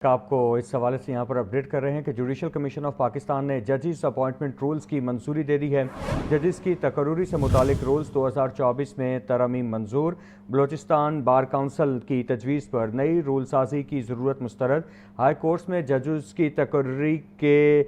آپ کو اس حوالے سے یہاں پر اپڈیٹ کر رہے ہیں کہ جوڈیشل کمیشن آف پاکستان نے ججز اپوائنٹمنٹ رولز کی منظوری دے دی ہے۔ ججز کی تقرری سے متعلق رولز 2024 میں ترامیم منظور۔ بلوچستان بار کونسل کی تجویز پر نئی رول سازی کی ضرورت مسترد۔ ہائی کورٹس میں ججز کی تقرری کے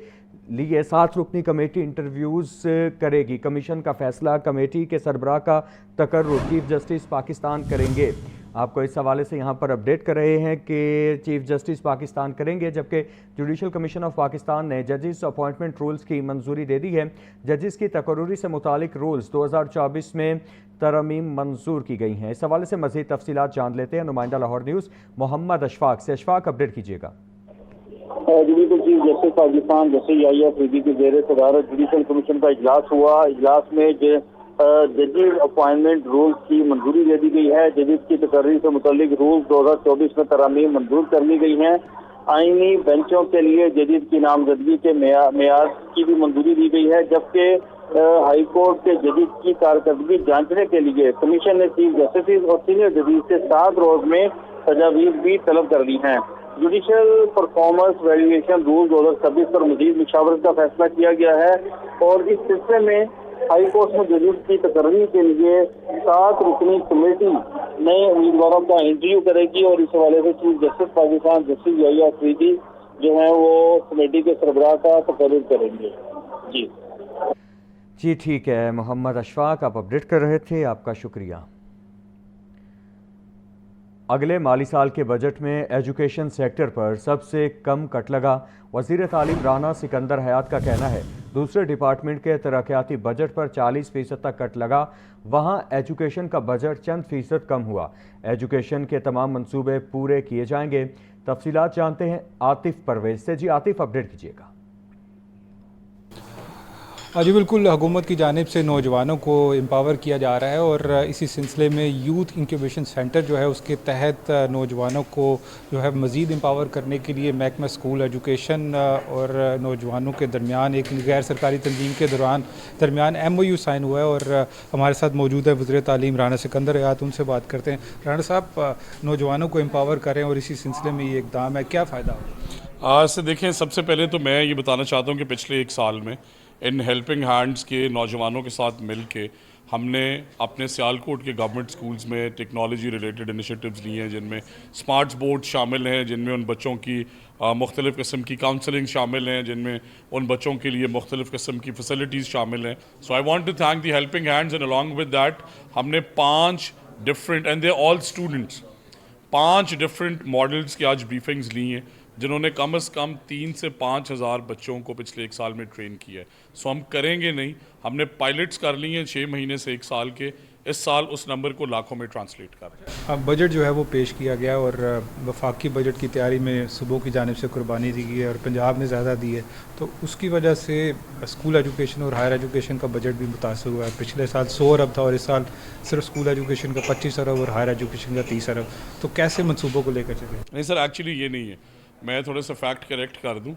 لیے 7 رکنی کمیٹی انٹرویوز کرے گی۔ کمیشن کا فیصلہ کمیٹی کے سربراہ کا تقرر چیف جسٹس پاکستان کریں گے۔ آپ کو اس حوالے سے یہاں پر اپڈیٹ کر رہے ہیں کہ چیف جسٹس پاکستان کریں گے، جبکہ جوڈیشل کمیشن آف پاکستان نے ججز اپوائنٹمنٹ رولز کی منظوری دے دی ہے۔ ججز کی تقرری سے متعلق رولز 2024 میں ترامیم منظور کی گئی ہیں۔ اس حوالے سے مزید تفصیلات جان لیتے ہیں نمائندہ لاہور نیوز محمد اشفاق سے۔ اشفاق، اپڈیٹ کیجیے گا۔ بالکل جی، جیسے پاکستان جیسے یحییٰ افریدی کی زیر صدارت جوڈیشل کمیشن کا اجلاس ہوا، اجلاس میں ججز اپوائنٹمنٹ رولز کی منظوری دے دی گئی ہے۔ ججز کی تقرری سے متعلق رولز 2024 میں ترامیم منظور کر لی گئی ہیں۔ آئینی بینچوں کے لیے ججز کی نامزدگی کے معیار کی بھی منظوری دی گئی ہے، جبکہ ہائی کورٹ کے ججز کی کارکردگی جانچنے کے لیے کمیشن نے چیف جسٹس اور سینئر ججز سے 7 روز میں تجاویز بھی طلب کر لی ہیں۔ جوڈیشل پرفارمنس ویلیویشن رول 2026 پر مزید مشاورت کا فیصلہ کیا گیا ہے اور اس سلسلے میں ہائی کورٹ میں ججز کی تقرری کے لیے 7 رکنی کمیٹی نئے امیدواروں کا انٹرویو کرے گی اور اس حوالے سے چیف جسٹس پاکستان جسٹس یحییٰ افریدی جو ہیں وہ کمیٹی کے سربراہ کا تقرر کریں گے۔ جی ٹھیک ہے محمد اشفاق، آپ اپڈیٹ کر رہے تھے، آپ کا شکریہ۔ اگلے مالی سال کے بجٹ میں ایجوکیشن سیکٹر پر سب سے کم کٹ لگا۔ وزیر تعلیم رانا سکندر حیات کا کہنا ہے دوسرے ڈپارٹمنٹ کے ترقیاتی بجٹ پر 40% تک کٹ لگا، وہاں ایجوکیشن کا بجٹ چند فیصد کم ہوا۔ ایجوکیشن کے تمام منصوبے پورے کیے جائیں گے۔ تفصیلات جانتے ہیں عاطف پرویز سے۔ جی عاطف، اپڈیٹ کیجیے گا۔ جی بالکل، حکومت کی جانب سے نوجوانوں کو امپاور کیا جا رہا ہے اور اسی سلسلے میں یوتھ انکیوبیشن سینٹر جو ہے اس کے تحت نوجوانوں کو جو ہے مزید امپاور کرنے کے لیے محکمہ اسکول ایجوکیشن اور نوجوانوں کے درمیان ایک غیر سرکاری تنظیم کے درمیان MOU سائن ہوا ہے اور ہمارے ساتھ موجود ہے وزیر تعلیم رانا سکندر حیات، ان سے بات کرتے ہیں۔ رانا صاحب، نوجوانوں کو امپاور کریں اور اسی سلسلے میں یہ اقدام ہے، کیا فائدہ ہوگا؟ آج سے دیکھیں، سب سے پہلے تو میں یہ بتانا چاہتا ہوں کہ پچھلے 1 سال میں ان ہیلپنگ ہینڈز کے نوجوانوں کے ساتھ مل کے ہم نے اپنے سیالکوٹ کے گورنمنٹ سکولز میں ٹیکنالوجی ریلیٹڈ انیشیٹیوز لیے ہیں، جن میں سمارٹس بورڈ شامل ہیں، جن میں ان بچوں کی مختلف قسم کی کاؤنسلنگ شامل ہیں، جن میں ان بچوں کے لیے مختلف قسم کی فیسلٹیز شامل ہیں۔ So I want to thank the helping hands, and along with that ہم نے 5 different and they all students 5 different models کی آج بریفنگز لی ہیں، جنہوں نے کم از کم 3 سے 5 ہزار بچوں کو پچھلے 1 سال میں ٹرین کیا ہے۔ سو ہم کریں گے نہیں، ہم نے پائلٹس کر لی ہیں 6 مہینے سے 1 سال کے، اس سال اس نمبر کو لاکھوں میں ٹرانسلیٹ کر رہے ہیں۔ اب بجٹ جو ہے وہ پیش کیا گیا اور وفاقی بجٹ کی تیاری میں صوبوں کی جانب سے قربانی دی گئی ہے اور پنجاب نے زیادہ دی ہے، تو اس کی وجہ سے اسکول ایجوکیشن اور ہائر ایجوکیشن کا بجٹ بھی متاثر ہوا ہے۔ پچھلے سال 100 ارب تھا اور اس سال صرف اسکول ایجوکیشن کا 25 ارب اور ہائر ایجوکیشن کا 30 ارب، تو کیسے منصوبوں کو لے کر چلے؟ نہیں سر، ایکچولی یہ نہیں ہے، میں تھوڑا سا فیکٹ کریکٹ کر دوں۔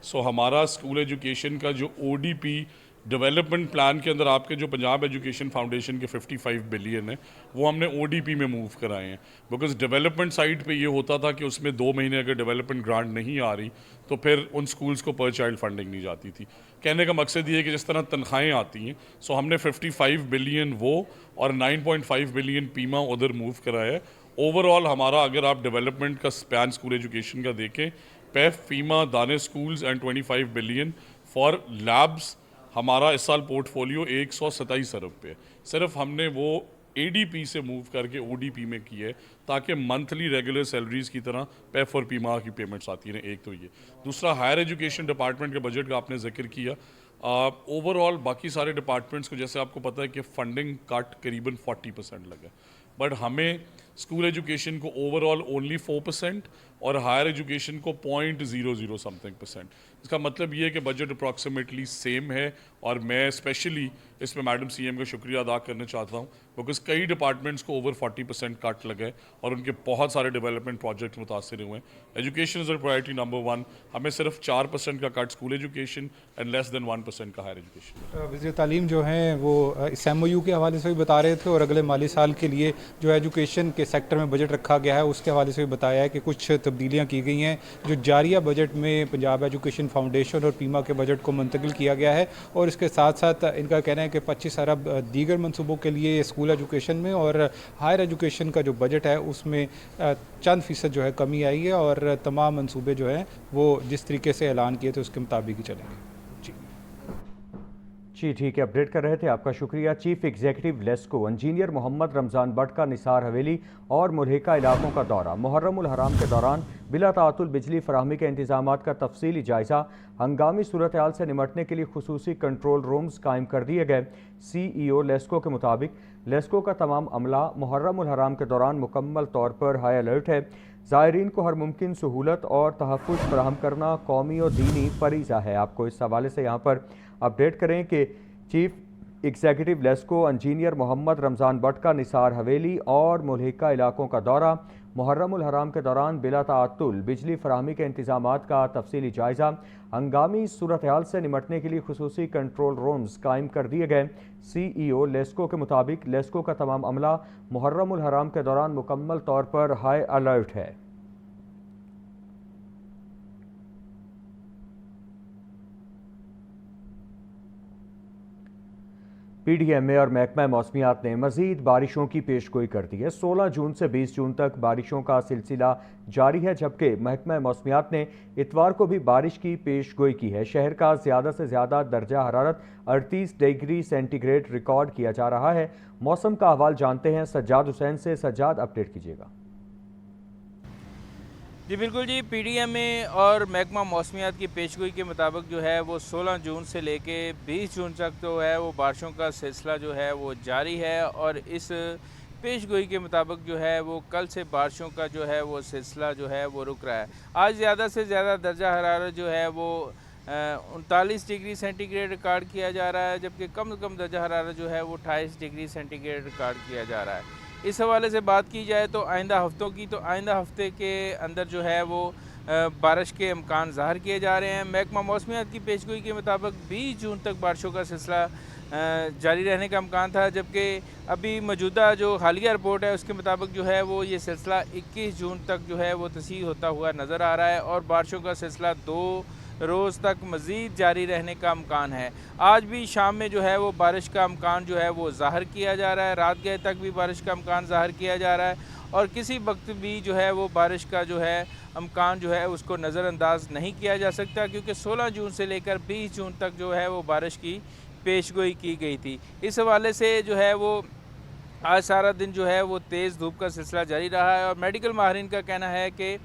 سو ہمارا اسکول ایجوکیشن کا جو ODP ڈیولپمنٹ پلان کے اندر آپ کے جو پنجاب ایجوکیشن فاؤنڈیشن کے 55 بلین ہے، وہ ہم نے ODP میں موو کرائے ہیں، بیکاز ڈیولپمنٹ سائٹ پہ یہ ہوتا تھا کہ اس میں 2 مہینے اگر ڈیولپمنٹ گرانٹ نہیں آ رہی تو پھر ان سکولز کو پر چائلڈ فنڈنگ نہیں جاتی تھی۔ کہنے کا مقصد یہ ہے کہ جس طرح تنخواہیں آتی ہیں، سو ہم نے 55 بلین وہ اور 9.5 بلین پیما ادھر موو کرایا ہے۔ اوور آل ہمارا اگر آپ ڈیولپمنٹ کا اسپین اسکول ایجوکیشن کا دیکھیں، پیف، فیما، دانے schools and 25 billion for labs, ہمارا اس سال پورٹ فولیو 127 ارب پہ ہے۔ صرف ہم نے وہ ADP سے موو کر کے ODP میں کی ہے تاکہ منتھلی ریگولر سیلریز کی طرح پیف اور پیما کی پیمنٹس آتی رہیں۔ ایک تو یہ، دوسرا ہائر ایجوکیشن ڈپارٹمنٹ کے بجٹ کا آپ نے ذکر کیا۔ اوور آل باقی سارے ڈپارٹمنٹس کو جیسے آپ کو پتہ ہے کہ فنڈنگ کٹ قریباً 40% لگا، بٹ ہمیں اسکول ایجوکیشن کو اوور آل اونلی 4% اور ہائر ایجوکیشن کو 0.00 something%۔ اس کا مطلب یہ ہے کہ بجٹ اپروکسیمیٹلی سیم ہے، اور میں اسپیشلی اس میں میڈم CM کا شکریہ ادا کرنا چاہتا ہوں، بیکاز کئی ڈپارٹمنٹس کو اوور 40% کٹ لگا ہے اور ان کے بہت سارے ڈیولپمنٹ پروجیکٹ متاثر ہوئے ہیں۔ ایجوکیشن از پرائرٹی نمبر 1، ہمیں صرف 4% کا کٹ اسکول ایجوکیشن اینڈ لیس دین 1% کا ہائر ایجوکیشن۔ وزیر تعلیم جو ہیں وہ اس MOU کے حوالے سے بھی بتا رہے تھے اور اگلے مالی سال کے لیے جو ایجوکیشن کے के सेक्टर में बजट रखा गया है उसके हवाले से भी बताया है कि कुछ तब्दीलियाँ की गई हैं। जो जारिया बजट में पंजाब एजुकेशन फाउंडेशन और पीमा के बजट को मुंतकिल किया गया है और इसके साथ साथ इनका कहना है कि 25 अरब दीगर मनसूबों के लिए स्कूल एजुकेशन में और हायर एजुकेशन का जो बजट है उसमें चंद फ़ीसद जो है कमी आई है और तमाम मनसूबे जो हैं वो जिस तरीके से ऐलान किए थे उसके मुताबिक ही चलेंगे। जी ठीक है, अपडेट कर रहे थे, आपका शुक्रिया। Chief executive LESCO engineer Mohammad Ramzan Butt का निसार हवेली और मुल्हिका इलाकों का दौरा। मुहर्रम उल हराम के दौरान बिला तातुल बिजली फराहमी के इंतजामात का तफसीली जायज़ा। हंगामी सूरत हाल से निमटने के लिए खुसूसी कंट्रोल रूम्स कायम कर दिए गए। CEO लेस्को के मुताबिक लेस्को का तमाम अमला मुहर्रम उल हराम के दौरान मुकम्मल तौर पर हाई अलर्ट है। ज़ायरीन को हर मुमकिन सहूलत और तहफ़्फ़ुज़ फराहम करना कौमी और दीनी फरीज़ा है। आपको इस हवाले से यहाँ पर अपडेट करें कि chief executive LESCO engineer Mohammad Ramzan Butt का निसार हवेली और मुल्हिका इलाकों का दौरा। मुहर्रम उल हराम के दौरान बिला ताअत्तुल बिजली फराहमी के इंतजामात का तफसीली जायज़ा। हंगामी सूरत हाल से निमटने के लिए खुसूसी कंट्रोल रूम्स कायम कर दिए गए। CEO लेस्को के मुताबिक लेस्को का तमाम अमला मुहर्रम उल हराम के दौरान मुकम्मल तौर पर हाई अलर्ट है। PDMA और महकमा मौसमियात ने मज़ीद बारिशों की पेशगोई कर दी है। 16 जून से 20 जून तक बारिशों का सिलसिला जारी है, जबकि महकमा मौसमियात ने इतवार को भी बारिश की पेशगोई की है। शहर का ज़्यादा से ज़्यादा दर्जा हरारत 38 डिग्री सेंटीग्रेड रिकॉर्ड किया जा रहा है। मौसम का अहवाल जानते हैं सज्जाद हुसैन से। सज्जाद, अपडेट कीजिएगा। जी बिल्कुल जी, PDMA और महकमा मौसमियात की पेशगोई के मुताबिक जो है वो 16 जून से लेके 20 जून तक जो है वो बारिशों का सिलसिला जो है वो जारी है और इस पेशगोई के मुताबिक जो है वो कल से बारिशों का जो है वो सिलसिला जो है वो रुक रहा है। आज ज़्यादा से ज़्यादा दर्जा हरारत जो है वो 39 डिग्री सेंटीग्रेड रिकॉर्ड किया जा रहा है, जबकि कम से कम दर्जा हरारत जो है वो 28 डिग्री सेंटीग्रेड रिकॉर्ड किया जा रहा है। इस हवाले से बात की जाए तो आइंदा हफ्तों की, तो आइंदा हफ्ते के अंदर जो है वो बारिश के इम्कान ज़ाहिर किए जा रहे हैं। महकमा मौसमियात की पेशगोई के मुताबिक 20 जून तक बारिशों का सिलसिला जारी रहने का इम्कान था, जबकि अभी मौजूदा जो हालिया रिपोर्ट है उसके मुताबिक जो है वो ये सिलसिला 21 जून तक जो है वो तसीह होता हुआ नज़र आ रहा है और बारिशों का सिलसिला 2 रोज़ तक मज़ीद जारी रहने का इम्कान है। आज भी शाम में जो है वो बारिश का इम्कान जो है वो ज़ाहिर किया जा रहा है। रात गए तक भी बारिश का इम्कान ज़ाहिर किया जा रहा है और किसी वक्त भी जो है वो बारिश का जो है इम्कान जो है उसको नज़रअंदाज नहीं किया जा सकता, क्योंकि 16 जून से लेकर 20 जून तक जो है वो बारिश की पेशगोई की गई थी। इस हवाले से जो है वो आज सारा दिन जो है वो तेज़ धूप का सिलसिला जारी रहा है और मेडिकल माहिरीन का कहना है कि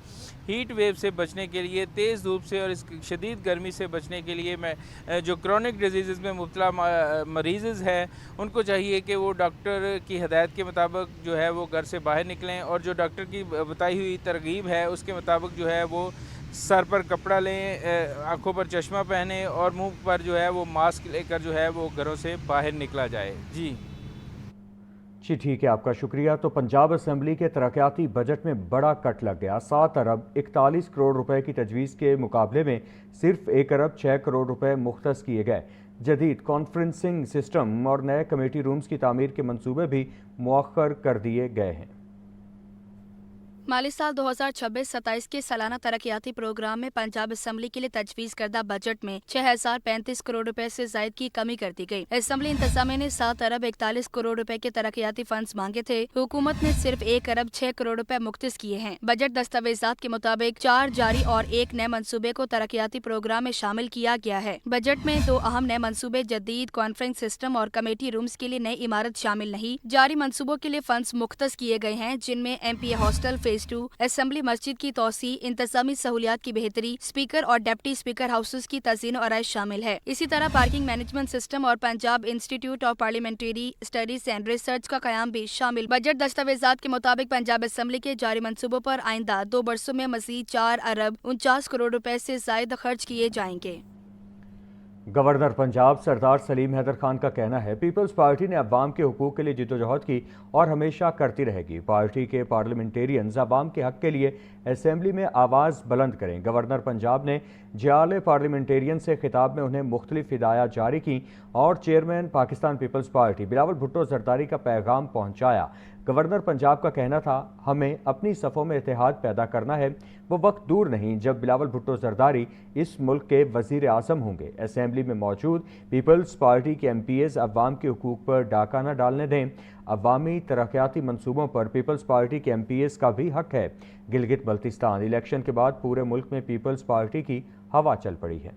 हीट वेव से बचने के लिए, तेज़ धूप से और इस शदीद गर्मी से बचने के लिए मैं जो क्रॉनिक डिजीज़ में मुब्तला मरीज़ हैं उनको चाहिए कि वो डॉक्टर की हदायत के मुताबिक जो है वो घर से बाहर निकलें और जो डॉक्टर की बताई हुई तरगीब है उसके मुताबिक जो है वो सर पर कपड़ा लें, आँखों पर चश्मा पहने और मुंह पर जो है वो मास्क लेकर जो है वो घरों से बाहर निकला जाए। जी ठीक है, आपका शुक्रिया। तो पंजाब असम्बली के तरक्याती बजट में बड़ा कट लग गया। 7 अरब 41 करोड़ रुपए की तजवीज़ के मुकाबले में सिर्फ 1 अरब 6 करोड़ रुपए मुख्तस किए गए। जदीद कॉन्फ्रेंसिंग सिस्टम और नए कमेटी रूम्स की तामीर के मंसूबे भी मुअख्खर कर दिए गए हैं। माली साल 2026-27 के सालाना तरक्याती प्रोग्राम में पंजाब असम्बली के लिए तजवीज़ करदा बजट में 6035 करोड़ रुपए से जायद की कमी कर दी गई। असम्बली इंतजामिया ने 7 अरब 41 करोड़ रुपए के तरक्याती फंड्स मांगे थे। हुकूमत ने सिर्फ 1 अरब 6 करोड़ रुपए मुख्तस किए हैं। बजट दस्तावेजात के मुताबिक 4 जारी और 1 नए मंसूबे को तरक्याती प्रोग्राम में शामिल किया गया है। बजट में 2 अहम नए मंसूबे जदीद कॉन्फ्रेंस सिस्टम और कमेटी रूम्स के लिए नई इमारत शामिल नहीं। जारी मंसूबों के लिए फंड्स मुख्तस किए गए हैं, जिनमें MPA हॉस्टल फेज 2, असेंबली मस्जिद की तोसी, इंतजामी सहूलियात की बेहतरी, स्पीकर और डिप्टी स्पीकर हाउसेस की तज़ीन और आराइश शामिल है। इसी तरह पार्किंग मैनेजमेंट सिस्टम और Punjab institute of parliamentary studies and research का कयाम भी शामिल। बजट दस्तावेजात के मुताबिक पंजाब असेंबली के जारी मंसूबों पर आइंदा 2 बरसों में मजीद 4 अरब 49 करोड़ रुपए से ज्यादा खर्च किए जाएंगे। गवर्नर पंजाब सरदार सलीम हैदर खान का कहना है, पीपल्स पार्टी ने अवाम के हुकूक के लिए जिद्दोजहद की और हमेशा करती रहेगी। पार्टी के पार्लियामेंटेरियंस अवाम के हक के लिए असेंबली में आवाज़ बुलंद करें। गवर्नर पंजाब ने जियाले पार्लियामेंटेरियन से खिताब में उन्हें मुख्तलिफ हिदायत जारी की और चेयरमैन पाकिस्तान पीपल्स पार्टी बिलावल भुट्टो जरदारी का पैगाम पहुँचाया। गवर्नर पंजाब का कहना था, हमें अपनी सफ़ों में इत्तेहाद पैदा करना है। वो वक्त दूर नहीं जब बिलावल भुट्टो जरदारी इस मुल्क के वज़ीर आज़म होंगे। असेंबली में मौजूद पीपल्स पार्टी के MPs अवाम के हुकूक पर डाका न डालने दें। अवामी तरक्याती मंसूबों पर पीपल्स पार्टी के MPs का भी हक है। गिलगित बल्तिस्तान इलेक्शन के बाद पूरे मुल्क में पीपल्स पार्टी की हवा चल पड़ी है।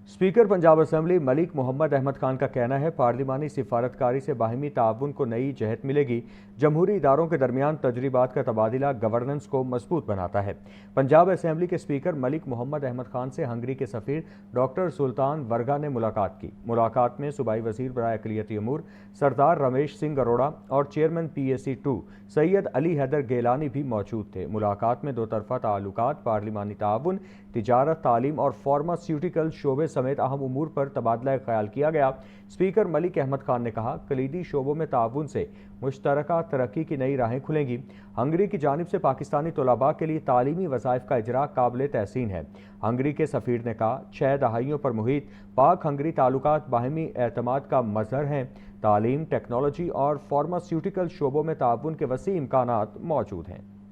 स्पीकर पंजाब असेंबली मलिक मोहम्मद अहमद खान का कहना है, पार्लिमानी सिफारतकारी से बाहिमी ताउन को नई जहत मिलेगी। जमहूरी इदारों के दरमियान तजरीबात का तबादला गवर्नेंस को मजबूत बनाता है। पंजाब असेंबली के स्पीकर मलिक मोहम्मद अहमद खान से हंगरी के सफ़ीर डॉक्टर सुल्तान वर्गा ने मुलाकात की। मुलाकात में सूबाई वज़ीर बराए अक़लियती अमूर सरदार रमेश सिंह अरोड़ा और चेयरमैन PAC2 सैयद अली हैदर गेलानी भी मौजूद थे। मुलाकात में दो तरफ़ा ताल्लुकात, पार्लिमानी ताउन, तिजारत, तालीम और फार्मास्यूटिकल शोबे समेत अहम उमूर पर तबादला ख्याल किया गया। स्पीकर मलिक अहमद खान ने कहा, कलीदी शोबों में ताउन से मुश्तरका तरक्की की नई राहें खुलेंगी। हंगरी की जानिब से पाकिस्तानी तलबा के लिए तालीमी वज़ाइफ का इजरा काबिल तहसीन है। हंगरी के सफ़ीर ने कहा, 6 दहाइयों पर मुहित पाक हंगरी ताल्लुकात बाहमी एतमाद का मज़हर हैं। तालीम, टेक्नोलॉजी और फार्मास्यूटिकल शोबों में ताउन के वसी इम्कानात मौजूद हैं।